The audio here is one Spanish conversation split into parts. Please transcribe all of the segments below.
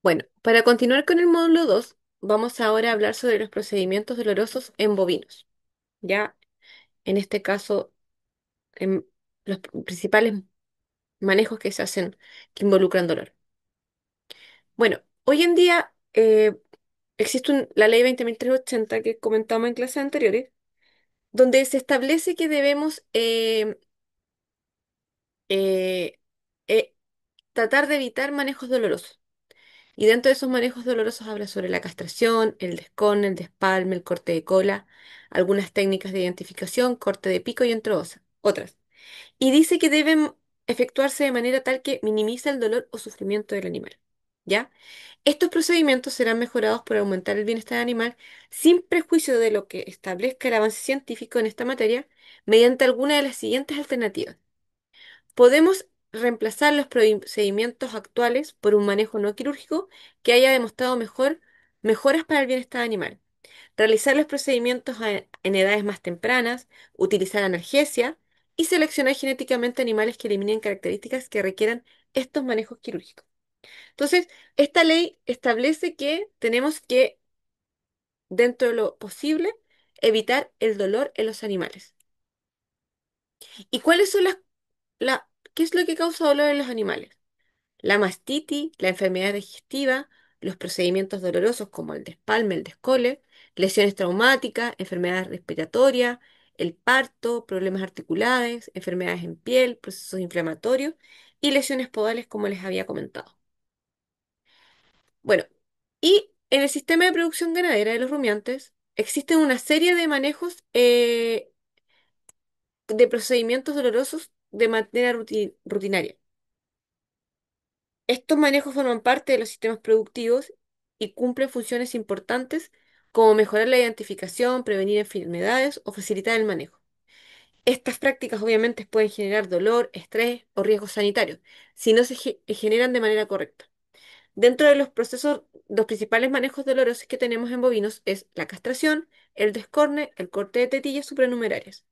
Bueno, para continuar con el módulo 2, vamos ahora a hablar sobre los procedimientos dolorosos en bovinos. Ya, en este caso, en los principales manejos que se hacen que involucran dolor. Bueno, hoy en día existe la ley 20.380 que comentamos en clases anteriores, donde se establece que debemos eh, eh, tratar de evitar manejos dolorosos. Y dentro de esos manejos dolorosos habla sobre la castración, el descone, el despalme, el corte de cola, algunas técnicas de identificación, corte de pico y entre otras. Y dice que deben efectuarse de manera tal que minimiza el dolor o sufrimiento del animal. ¿Ya? Estos procedimientos serán mejorados por aumentar el bienestar animal sin prejuicio de lo que establezca el avance científico en esta materia mediante alguna de las siguientes alternativas. Podemos reemplazar los procedimientos actuales por un manejo no quirúrgico que haya demostrado mejoras para el bienestar animal. Realizar los procedimientos en edades más tempranas, utilizar analgesia y seleccionar genéticamente animales que eliminen características que requieran estos manejos quirúrgicos. Entonces, esta ley establece que tenemos que, dentro de lo posible, evitar el dolor en los animales. ¿Y cuáles son qué es lo que causa dolor en los animales? La mastitis, la enfermedad digestiva, los procedimientos dolorosos como el despalme, el descole, lesiones traumáticas, enfermedades respiratorias, el parto, problemas articulares, enfermedades en piel, procesos inflamatorios y lesiones podales como les había comentado. Bueno, y en el sistema de producción ganadera de los rumiantes existen una serie de manejos de procedimientos dolorosos de manera rutinaria. Estos manejos forman parte de los sistemas productivos y cumplen funciones importantes como mejorar la identificación, prevenir enfermedades o facilitar el manejo. Estas prácticas obviamente pueden generar dolor, estrés o riesgos sanitarios si no se generan de manera correcta. Dentro de los procesos, los principales manejos dolorosos que tenemos en bovinos es la castración, el descorne, el corte de tetillas supranumerarias.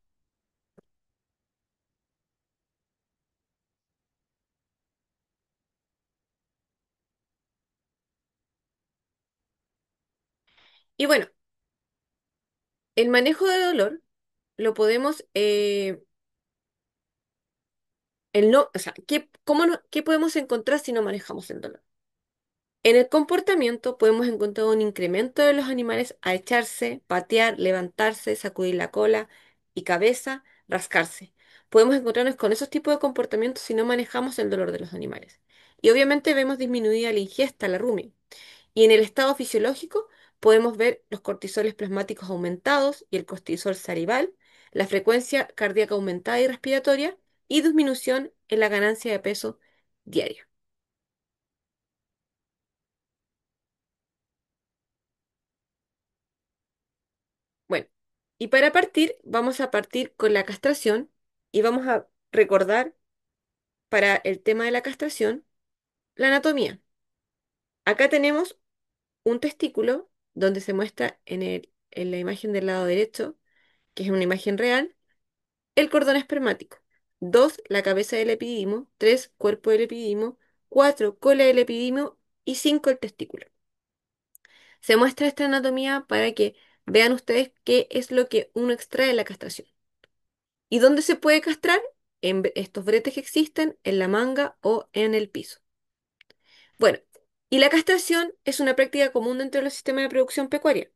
Y bueno, el manejo de dolor lo podemos el no, o sea, ¿qué podemos encontrar si no manejamos el dolor? En el comportamiento podemos encontrar un incremento de los animales a echarse, patear, levantarse, sacudir la cola y cabeza, rascarse. Podemos encontrarnos con esos tipos de comportamientos si no manejamos el dolor de los animales. Y obviamente vemos disminuida la ingesta, la rumia. Y en el estado fisiológico podemos ver los cortisoles plasmáticos aumentados y el cortisol salival, la frecuencia cardíaca aumentada y respiratoria y disminución en la ganancia de peso diaria. Bueno, y para partir, vamos a partir con la castración y vamos a recordar para el tema de la castración la anatomía. Acá tenemos un testículo donde se muestra en la imagen del lado derecho, que es una imagen real, el cordón espermático. 2, la cabeza del epididimo. 3, cuerpo del epididimo. 4, cola del epididimo. Y 5, el testículo. Se muestra esta anatomía para que vean ustedes qué es lo que uno extrae de la castración. ¿Y dónde se puede castrar? En estos bretes que existen, en la manga o en el piso. Bueno, y la castración es una práctica común dentro de los sistemas de producción pecuaria.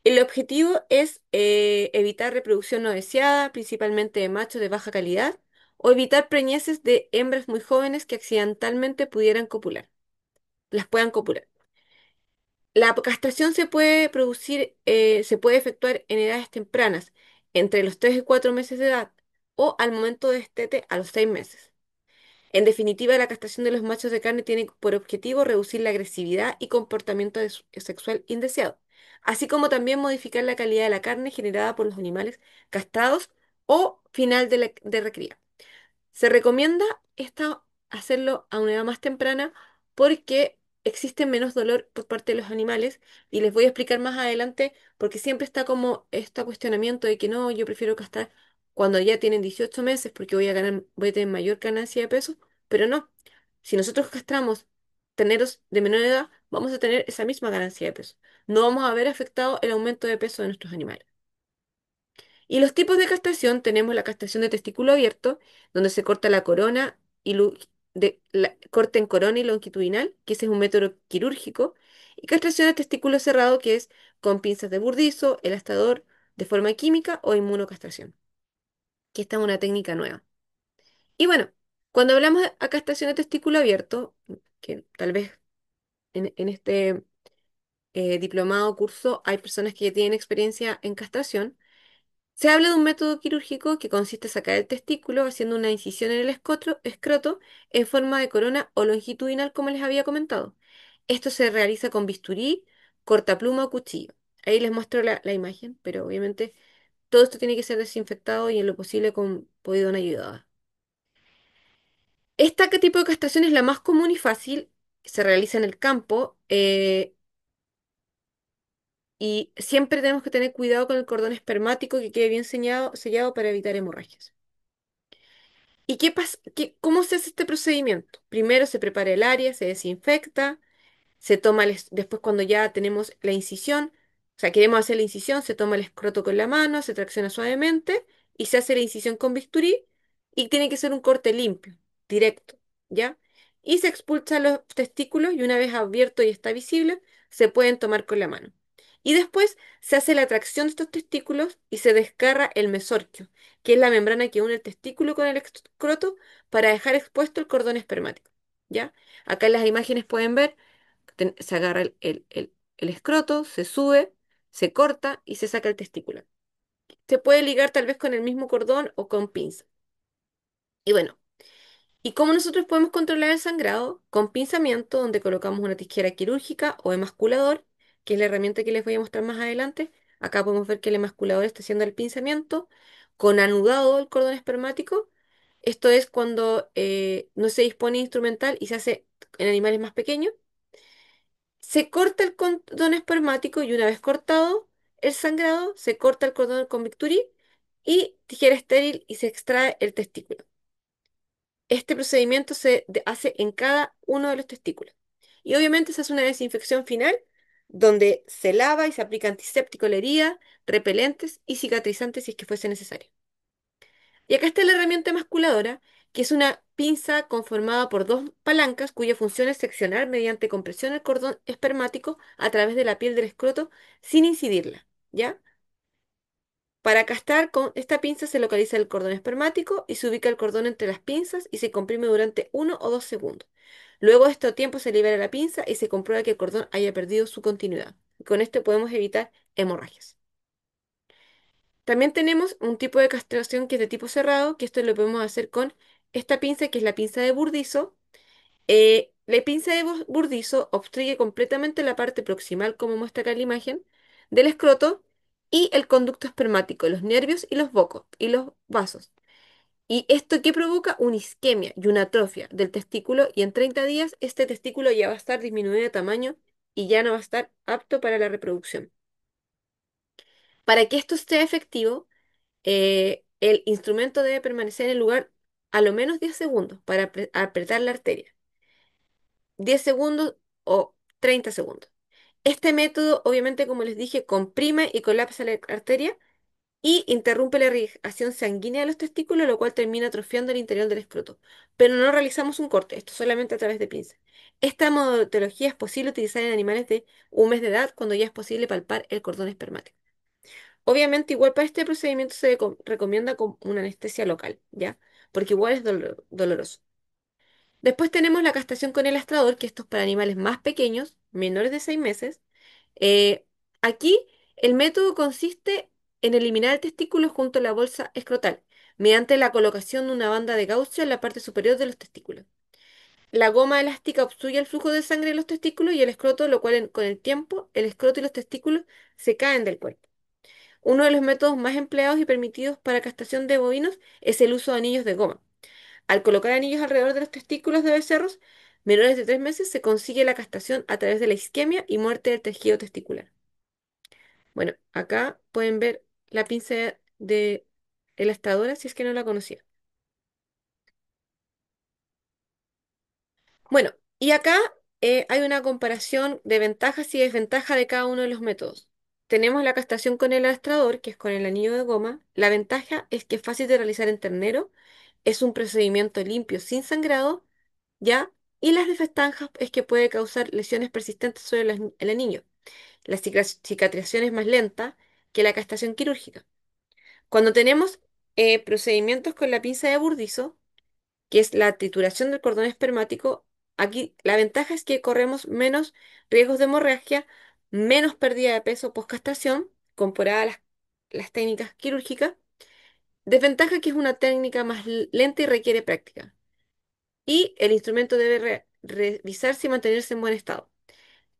El objetivo es evitar reproducción no deseada, principalmente de machos de baja calidad, o evitar preñeces de hembras muy jóvenes que accidentalmente pudieran copular, las puedan copular. La castración se puede efectuar en edades tempranas, entre los 3 y 4 meses de edad, o al momento de destete a los 6 meses. En definitiva, la castración de los machos de carne tiene por objetivo reducir la agresividad y comportamiento sexual indeseado, así como también modificar la calidad de la carne generada por los animales castrados o final de recría. Se recomienda hacerlo a una edad más temprana porque existe menos dolor por parte de los animales y les voy a explicar más adelante porque siempre está como este cuestionamiento de que no, yo prefiero castrar cuando ya tienen 18 meses porque voy a tener mayor ganancia de peso, pero no. Si nosotros castramos terneros de menor edad, vamos a tener esa misma ganancia de peso. No vamos a ver afectado el aumento de peso de nuestros animales. Y los tipos de castración, tenemos la castración de testículo abierto, donde se corta la corona y corte en corona y longitudinal, que ese es un método quirúrgico, y castración de testículo cerrado, que es con pinzas de Burdizo, elastador de forma química o inmunocastración, que esta es una técnica nueva. Y bueno, cuando hablamos de castración de testículo abierto, que tal vez en este diplomado o curso hay personas que ya tienen experiencia en castración. Se habla de un método quirúrgico que consiste en sacar el testículo haciendo una incisión en el escroto en forma de corona o longitudinal, como les había comentado. Esto se realiza con bisturí, cortapluma o cuchillo. Ahí les muestro la imagen, pero obviamente todo esto tiene que ser desinfectado y en lo posible con podidón ayudada. Este tipo de castración es la más común y fácil, se realiza en el campo y siempre tenemos que tener cuidado con el cordón espermático que quede bien sellado para evitar hemorragias. ¿Y qué pasa? ¿Cómo se hace este procedimiento? Primero se prepara el área, se desinfecta, se toma después cuando ya tenemos la incisión, o sea, queremos hacer la incisión, se toma el escroto con la mano, se tracciona suavemente y se hace la incisión con bisturí y tiene que ser un corte limpio, directo, ¿ya? Y se expulsan los testículos y una vez abierto y está visible, se pueden tomar con la mano. Y después se hace la tracción de estos testículos y se desgarra el mesorquio, que es la membrana que une el testículo con el escroto para dejar expuesto el cordón espermático, ¿ya? Acá en las imágenes pueden ver se agarra el escroto, se sube, se corta y se saca el testículo. Se puede ligar tal vez con el mismo cordón o con pinza. Y bueno, ¿y cómo nosotros podemos controlar el sangrado? Con pinzamiento, donde colocamos una tijera quirúrgica o emasculador, que es la herramienta que les voy a mostrar más adelante. Acá podemos ver que el emasculador está haciendo el pinzamiento con anudado el cordón espermático. Esto es cuando no se dispone instrumental y se hace en animales más pequeños. Se corta el cordón espermático y una vez cortado el sangrado, se corta el cordón con bisturí y tijera estéril y se extrae el testículo. Este procedimiento hace en cada uno de los testículos. Y obviamente se hace una desinfección final donde se lava y se aplica antiséptico a la herida, repelentes y cicatrizantes si es que fuese necesario. Y acá está la herramienta emasculadora, que es una pinza conformada por dos palancas cuya función es seccionar mediante compresión el cordón espermático a través de la piel del escroto sin incidirla, ¿ya? Para castrar con esta pinza se localiza el cordón espermático y se ubica el cordón entre las pinzas y se comprime durante 1 o 2 segundos. Luego de este tiempo se libera la pinza y se comprueba que el cordón haya perdido su continuidad. Con esto podemos evitar hemorragias. También tenemos un tipo de castración que es de tipo cerrado, que esto lo podemos hacer con esta pinza, que es la pinza de Burdizo. La pinza de Burdizo obstruye completamente la parte proximal, como muestra acá la imagen, del escroto y el conducto espermático, los nervios y los bocos y los vasos. ¿Y esto qué provoca? Una isquemia y una atrofia del testículo y en 30 días este testículo ya va a estar disminuido de tamaño y ya no va a estar apto para la reproducción. Para que esto sea efectivo, el instrumento debe permanecer en el lugar a lo menos 10 segundos para apretar la arteria. 10 segundos o 30 segundos. Este método, obviamente, como les dije, comprime y colapsa la arteria y interrumpe la irrigación sanguínea de los testículos, lo cual termina atrofiando el interior del escroto. Pero no realizamos un corte, esto solamente a través de pinzas. Esta metodología es posible utilizar en animales de 1 mes de edad cuando ya es posible palpar el cordón espermático. Obviamente, igual para este procedimiento se recomienda con una anestesia local, ¿ya? Porque igual es doloroso. Después tenemos la castración con el astrador, que esto es para animales más pequeños, menores de 6 meses. Eh, Aquí el método consiste en eliminar el testículo junto a la bolsa escrotal, mediante la colocación de una banda de gaucho en la parte superior de los testículos. La goma elástica obstruye el flujo de sangre de los testículos y el escroto, lo cual con el tiempo el escroto y los testículos se caen del cuerpo. Uno de los métodos más empleados y permitidos para castración de bovinos es el uso de anillos de goma. Al colocar anillos alrededor de los testículos de becerros menores de 3 meses, se consigue la castración a través de la isquemia y muerte del tejido testicular. Bueno, acá pueden ver la pinza de elastadora si es que no la conocía. Bueno, y acá hay una comparación de ventajas y desventajas de cada uno de los métodos. Tenemos la castración con el astrador, que es con el anillo de goma. La ventaja es que es fácil de realizar en ternero, es un procedimiento limpio sin sangrado, ¿ya? Y las desventajas es que puede causar lesiones persistentes sobre el anillo. La cicatrización es más lenta que la castración quirúrgica. Cuando tenemos procedimientos con la pinza de Burdizo, que es la trituración del cordón espermático, aquí la ventaja es que corremos menos riesgos de hemorragia, menos pérdida de peso post-castración, comparada a las técnicas quirúrgicas. Desventaja que es una técnica más lenta y requiere práctica. Y el instrumento debe revisarse y mantenerse en buen estado.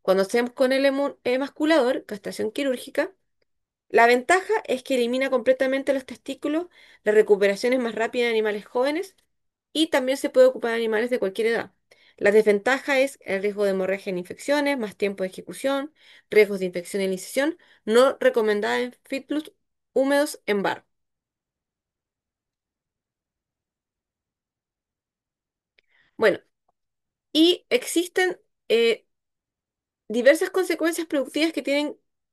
Cuando hacemos con el emasculador, castración quirúrgica, la ventaja es que elimina completamente los testículos, la recuperación es más rápida en animales jóvenes y también se puede ocupar en animales de cualquier edad. La desventaja es el riesgo de hemorragia en infecciones, más tiempo de ejecución, riesgos de infección en la incisión, no recomendada en fítulos húmedos en barro. Bueno, y existen eh, diversas consecuencias productivas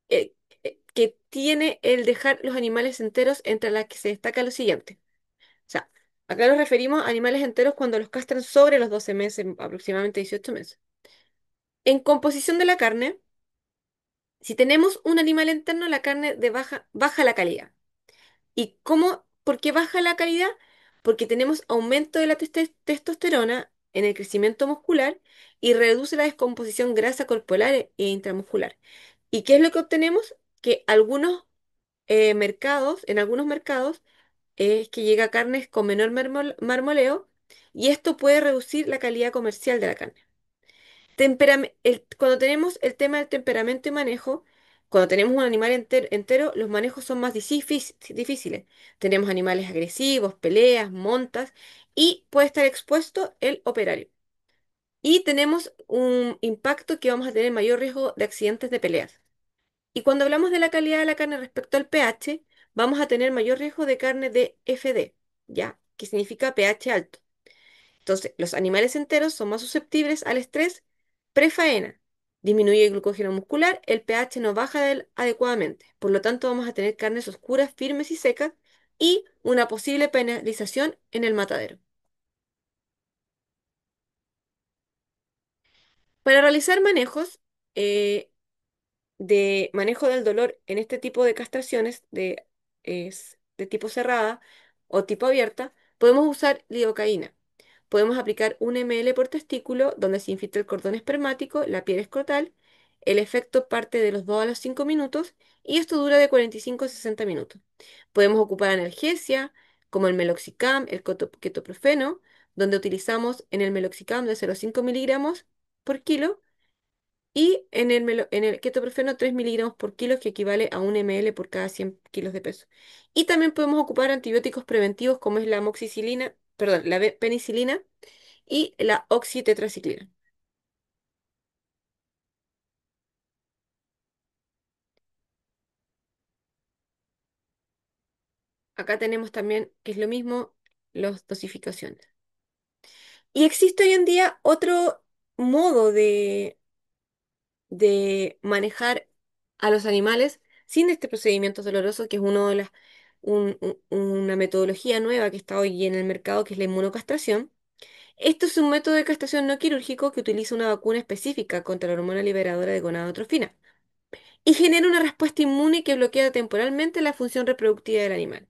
eh, que tiene el dejar los animales enteros, entre las que se destaca lo siguiente. O sea, acá nos referimos a animales enteros cuando los castran sobre los 12 meses, aproximadamente 18 meses. En composición de la carne, si tenemos un animal interno, la carne baja la calidad. ¿Y cómo? ¿Por qué baja la calidad? Porque tenemos aumento de la testosterona en el crecimiento muscular y reduce la descomposición grasa corporal e intramuscular. ¿Y qué es lo que obtenemos? Que en algunos mercados, es que llega carnes con menor marmoleo y esto puede reducir la calidad comercial de la carne. Cuando tenemos el tema del temperamento y manejo, cuando tenemos un animal entero, los manejos son más difíciles. Tenemos animales agresivos, peleas, montas y puede estar expuesto el operario. Y tenemos un impacto que vamos a tener mayor riesgo de accidentes de peleas. Y cuando hablamos de la calidad de la carne respecto al pH, vamos a tener mayor riesgo de carne de FD, ¿ya? Que significa pH alto. Entonces, los animales enteros son más susceptibles al estrés prefaena. Disminuye el glucógeno muscular, el pH no baja adecuadamente. Por lo tanto, vamos a tener carnes oscuras, firmes y secas y una posible penalización en el matadero. Para realizar manejos, eh, de manejo del dolor en este tipo de castraciones de tipo cerrada o tipo abierta, podemos usar lidocaína. Podemos aplicar 1 ml por testículo donde se infiltra el cordón espermático, la piel escrotal. El efecto parte de los 2 a los 5 minutos y esto dura de 45 a 60 minutos. Podemos ocupar analgesia como el meloxicam, el ketoprofeno, donde utilizamos en el meloxicam de 0,5 miligramos por kilo y en el ketoprofeno 3 miligramos por kilo, que equivale a 1 ml por cada 100 kilos de peso. Y también podemos ocupar antibióticos preventivos como es la amoxicilina, perdón, la penicilina y la oxitetraciclina. Acá tenemos también, que es lo mismo, las dosificaciones. Y existe hoy en día otro modo de manejar a los animales sin este procedimiento doloroso, que es una metodología nueva que está hoy en el mercado, que es la inmunocastración. Esto es un método de castración no quirúrgico que utiliza una vacuna específica contra la hormona liberadora de gonadotrofina y genera una respuesta inmune que bloquea temporalmente la función reproductiva del animal.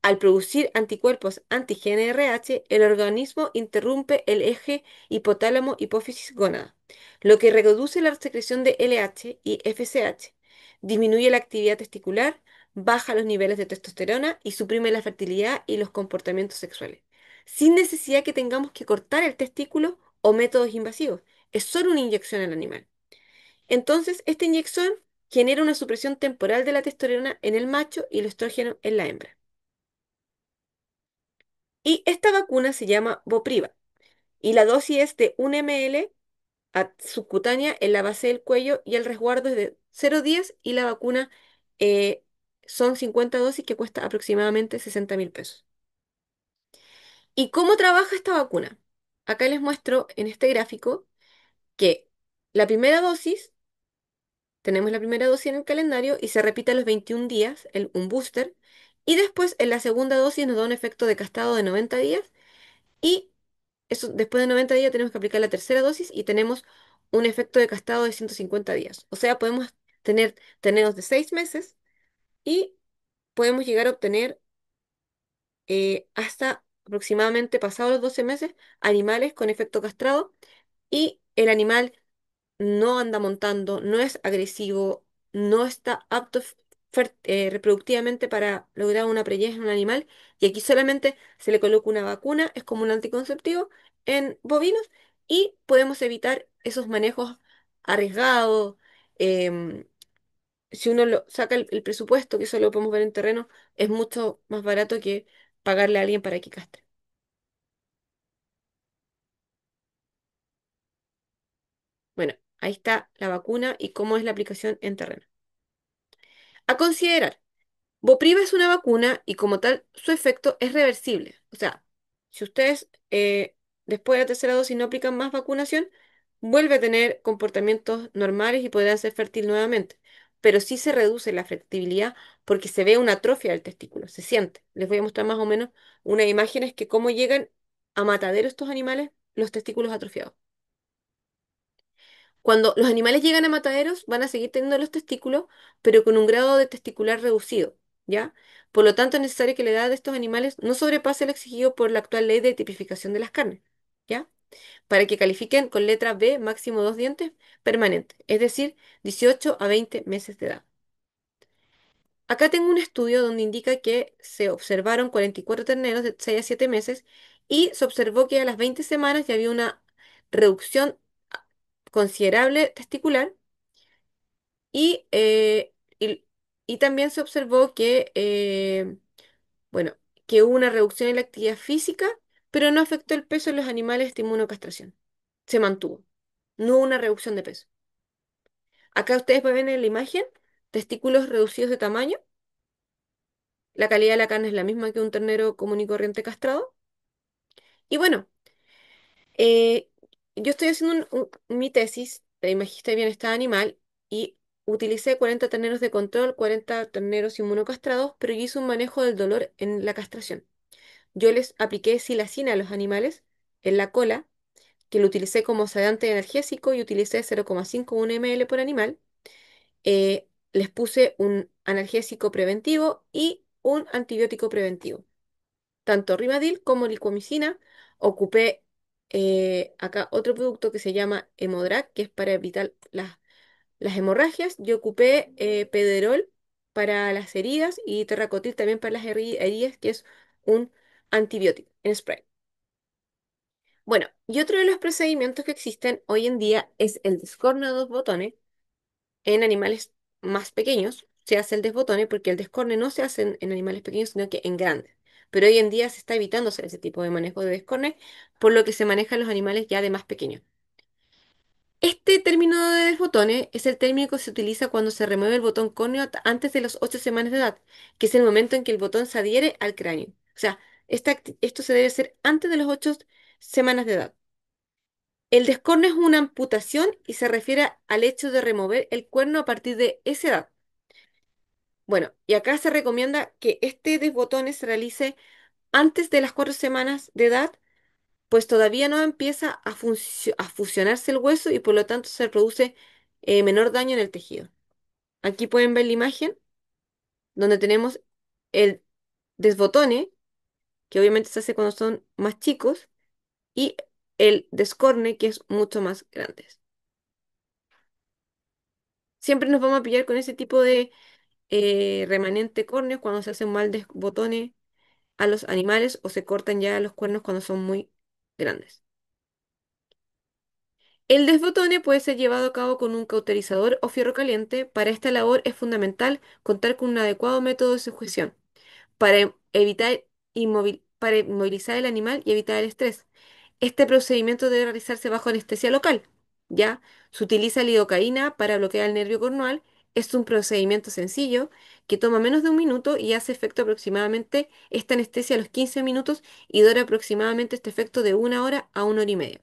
Al producir anticuerpos anti-GnRH, el organismo interrumpe el eje hipotálamo-hipófisis-gónada, lo que reduce la secreción de LH y FSH, disminuye la actividad testicular, baja los niveles de testosterona y suprime la fertilidad y los comportamientos sexuales, sin necesidad que tengamos que cortar el testículo o métodos invasivos. Es solo una inyección al animal. Entonces, esta inyección genera una supresión temporal de la testosterona en el macho y el estrógeno en la hembra. Y esta vacuna se llama Vopriva y la dosis es de 1 ml subcutánea en la base del cuello y el resguardo es de 0,10 y la vacuna eh, son 50 dosis que cuesta aproximadamente 60.000 pesos. ¿Y cómo trabaja esta vacuna? Acá les muestro en este gráfico Que la primera dosis, tenemos la primera dosis en el calendario y se repite a los 21 días, un booster, y después en la segunda dosis nos da un efecto de castrado de 90 días y eso, después de 90 días tenemos que aplicar la tercera dosis y tenemos un efecto de castrado de 150 días. O sea, podemos tener terneros de 6 meses y podemos llegar a obtener hasta aproximadamente pasados los 12 meses animales con efecto castrado y el animal no anda montando, no es agresivo, no está apto reproductivamente para lograr una preñez en un animal y aquí solamente se le coloca una vacuna, es como un anticonceptivo en bovinos y podemos evitar esos manejos arriesgados. em, si uno saca el presupuesto, que eso lo podemos ver en terreno, es mucho más barato que pagarle a alguien para que castre. Bueno, ahí está la vacuna y cómo es la aplicación en terreno. A considerar. Bopriva es una vacuna y como tal su efecto es reversible. O sea, si ustedes después de la tercera dosis no aplican más vacunación, vuelve a tener comportamientos normales y podrán ser fértil nuevamente. Pero sí se reduce la fertilidad porque se ve una atrofia del testículo, se siente. Les voy a mostrar más o menos unas imágenes que cómo llegan a matadero estos animales los testículos atrofiados. Cuando los animales llegan a mataderos, van a seguir teniendo los testículos, pero con un grado de testicular reducido, ¿ya? Por lo tanto, es necesario que la edad de estos animales no sobrepase lo exigido por la actual ley de tipificación de las carnes, ¿ya? Para que califiquen con letra B máximo 2 dientes permanentes, es decir, 18 a 20 meses de edad. Acá tengo un estudio donde indica que se observaron 44 terneros de 6 a 7 meses y se observó que a las 20 semanas ya había una reducción considerable testicular. Y, y también se observó que, bueno, que hubo una reducción en la actividad física, pero no afectó el peso de los animales de inmunocastración. Se mantuvo. No hubo una reducción de peso. Acá ustedes pueden ver en la imagen testículos reducidos de tamaño. La calidad de la carne es la misma que un ternero común y corriente castrado. Y bueno, Eh, yo estoy haciendo mi tesis de Magisterio de Bienestar Animal y utilicé 40 terneros de control, 40 terneros inmunocastrados, pero yo hice un manejo del dolor en la castración. Yo les apliqué silacina a los animales en la cola, que lo utilicé como sedante analgésico y utilicé 0,51 ml por animal. Les puse un analgésico preventivo y un antibiótico preventivo tanto Rimadil como licuamicina. Ocupé acá otro producto que se llama Hemodrag, que es para evitar las hemorragias. Yo ocupé Pederol para las heridas y Terracotil también para las heridas, que es un antibiótico en spray. Bueno, y otro de los procedimientos que existen hoy en día es el descorne a 2 botones en animales más pequeños se hace el desbotone porque el descorne no se hace en animales pequeños, sino que en grandes. Pero hoy en día se está evitando hacer ese tipo de manejo de descorne, por lo que se manejan los animales ya de más pequeños. Este término de desbotone es el término que se utiliza cuando se remueve el botón córneo antes de las 8 semanas de edad, que es el momento en que el botón se adhiere al cráneo. O sea, esto se debe hacer antes de las 8 semanas de edad. El descorne es una amputación y se refiere al hecho de remover el cuerno a partir de esa edad. Bueno, y acá se recomienda que este desbotone se realice antes de las 4 semanas de edad, pues todavía no empieza a fusionarse el hueso y por lo tanto se produce menor daño en el tejido. Aquí pueden ver la imagen donde tenemos el desbotone, que obviamente se hace cuando son más chicos, y el descorne, que es mucho más grande. Siempre nos vamos a pillar con ese tipo de remanente córneo cuando se hace un mal desbotone a los animales o se cortan ya los cuernos cuando son muy grandes. El desbotone puede ser llevado a cabo con un cauterizador o fierro caliente. Para esta labor es fundamental contar con un adecuado método de sujeción para evitar para inmovilizar el animal y evitar el estrés. Este procedimiento debe realizarse bajo anestesia local. Ya se utiliza lidocaína para bloquear el nervio cornual. Es un procedimiento sencillo que toma menos de un minuto y hace efecto aproximadamente esta anestesia a los 15 minutos y dura aproximadamente este efecto de 1 hora a 1 hora y media.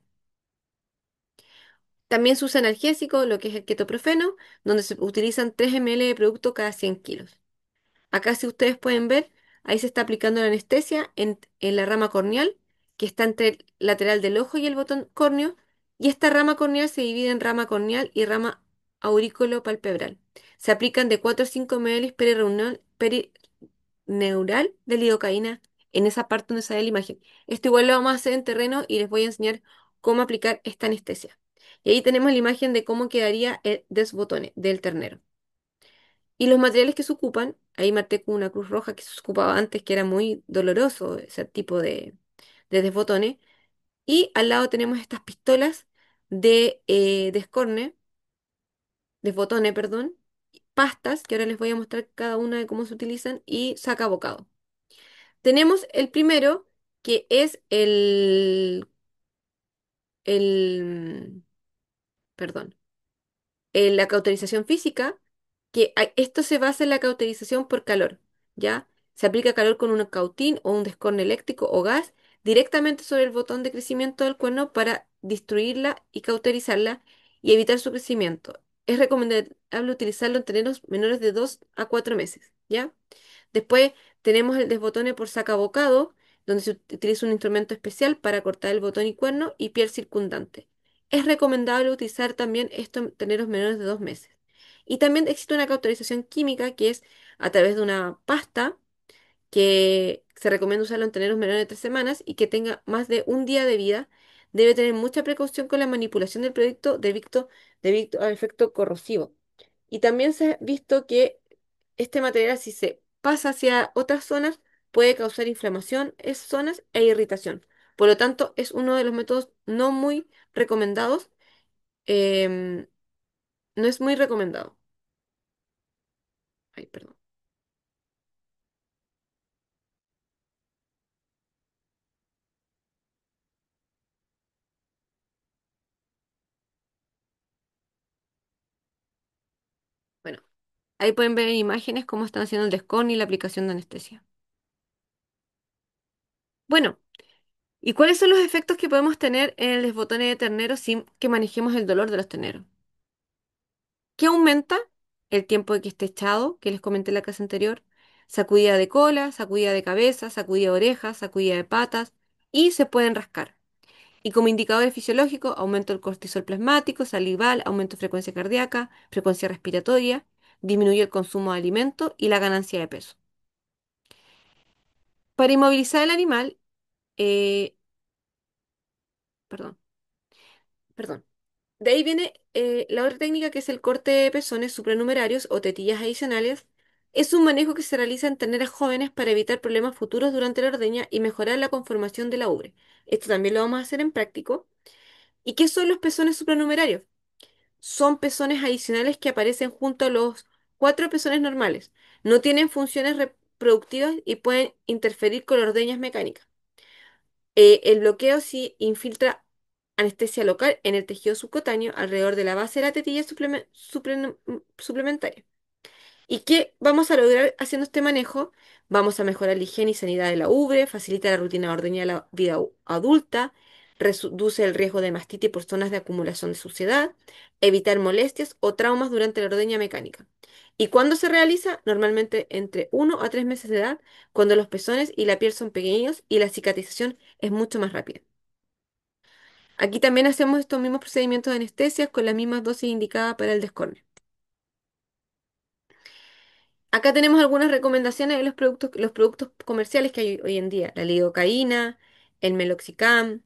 También se usa analgésico, lo que es el ketoprofeno, donde se utilizan 3 ml de producto cada 100 kilos. Acá, si ustedes pueden ver, ahí se está aplicando la anestesia en la rama corneal, que está entre el lateral del ojo y el botón córneo, y esta rama corneal se divide en rama corneal y rama aurículo-palpebral. Se aplican de 4 a 5 ml neural de lidocaína en esa parte donde sale la imagen. Esto igual lo vamos a hacer en terreno y les voy a enseñar cómo aplicar esta anestesia. Y ahí tenemos la imagen de cómo quedaría el desbotone del ternero. Y los materiales que se ocupan, ahí marqué con una cruz roja que se ocupaba antes, que era muy doloroso ese tipo de desbotone. Y al lado tenemos estas pistolas de descorne, desbotone, perdón, pastas, que ahora les voy a mostrar cada una de cómo se utilizan, y saca bocado. Tenemos el primero, que es el, perdón, la cauterización física, que esto se basa en la cauterización por calor, ¿ya? Se aplica calor con un cautín o un descorne eléctrico o gas directamente sobre el botón de crecimiento del cuerno para destruirla y cauterizarla y evitar su crecimiento. Es recomendable utilizarlo en teneros menores de 2 a 4 meses, ¿ya? Después tenemos el desbotone por sacabocado, donde se utiliza un instrumento especial para cortar el botón y cuerno y piel circundante. Es recomendable utilizar también esto en teneros menores de 2 meses. Y también existe una cauterización química que es a través de una pasta que se recomienda usarlo en teneros menores de 3 semanas y que tenga más de un día de vida. Debe tener mucha precaución con la manipulación del producto debido al efecto corrosivo. Y también se ha visto que este material, si se pasa hacia otras zonas, puede causar inflamación en zonas e irritación. Por lo tanto, es uno de los métodos no muy recomendados. em, no es muy recomendado. Ay, perdón. Bueno, ahí pueden ver en imágenes cómo están haciendo el descon y la aplicación de anestesia. Bueno, ¿y cuáles son los efectos que podemos tener en el desbotone de ternero sin que manejemos el dolor de los terneros? Que aumenta el tiempo de que esté echado, que les comenté en la clase anterior, sacudida de cola, sacudida de cabeza, sacudida de orejas, sacudida de patas, y se pueden rascar. Y como indicadores fisiológicos, aumento del cortisol plasmático, salival, aumento de frecuencia cardíaca, frecuencia respiratoria, disminuye el consumo de alimento y la ganancia de peso. Para inmovilizar al animal, eh, perdón, perdón. De ahí viene la otra técnica que es el corte de pezones supranumerarios o tetillas adicionales. Es un manejo que se realiza en terneras jóvenes para evitar problemas futuros durante la ordeña y mejorar la conformación de la ubre. Esto también lo vamos a hacer en práctico. ¿Y qué son los pezones supranumerarios? Son pezones adicionales que aparecen junto a los 4 pezones normales. No tienen funciones reproductivas y pueden interferir con las ordeñas mecánicas. El bloqueo sí infiltra anestesia local en el tejido subcutáneo alrededor de la base de la tetilla suplementaria. ¿Y qué vamos a lograr haciendo este manejo? Vamos a mejorar la higiene y sanidad de la ubre, facilita la rutina de ordeña de la vida adulta, reduce el riesgo de mastitis por zonas de acumulación de suciedad, evitar molestias o traumas durante la ordeña mecánica. ¿Y cuándo se realiza? Normalmente entre 1 a 3 meses de edad, cuando los pezones y la piel son pequeños y la cicatrización es mucho más rápida. Aquí también hacemos estos mismos procedimientos de anestesia con las mismas dosis indicadas para el descorne. Acá tenemos algunas recomendaciones de los productos comerciales que hay hoy en día. La lidocaína, el meloxicam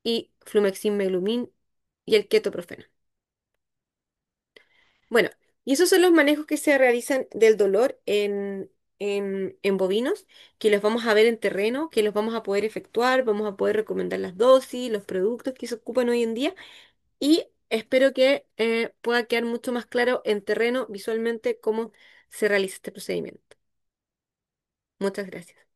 y flumexin meglumine y el ketoprofeno. Bueno, y esos son los manejos que se realizan del dolor en bovinos, que los vamos a ver en terreno, que los vamos a poder efectuar, vamos a poder recomendar las dosis, los productos que se ocupan hoy en día y espero que pueda quedar mucho más claro en terreno visualmente cómo se realiza este procedimiento. Muchas gracias.